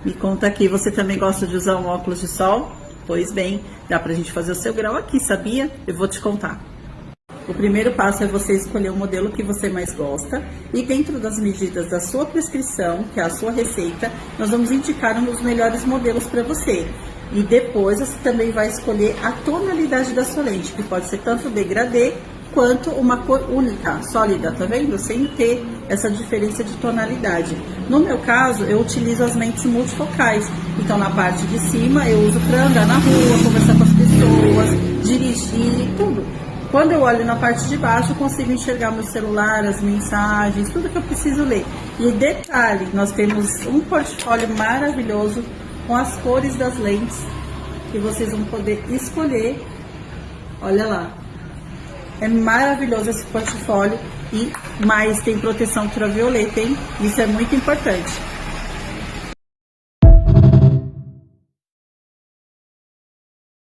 Me conta aqui, você também gosta de usar um óculos de sol? Pois bem, dá pra gente fazer o seu grau aqui, sabia? Eu vou te contar. O primeiro passo é você escolher o modelo que você mais gosta e dentro das medidas da sua prescrição, que é a sua receita, nós vamos indicar um dos melhores modelos para você. E depois você também vai escolher a tonalidade da sua lente, que pode ser tanto degradê quanto uma cor única, sólida, tá vendo? Sem ter essa diferença de tonalidade. No meu caso, eu utilizo as lentes multifocais. Então, na parte de cima, eu uso para andar na rua, conversar com as pessoas, dirigir, tudo. Quando eu olho na parte de baixo, eu consigo enxergar meu celular, as mensagens, tudo que eu preciso ler. E detalhe, nós temos um portfólio maravilhoso com as cores das lentes que vocês vão poder escolher. Olha lá. É maravilhoso esse portfólio e mais tem proteção ultravioleta, hein? Isso é muito importante.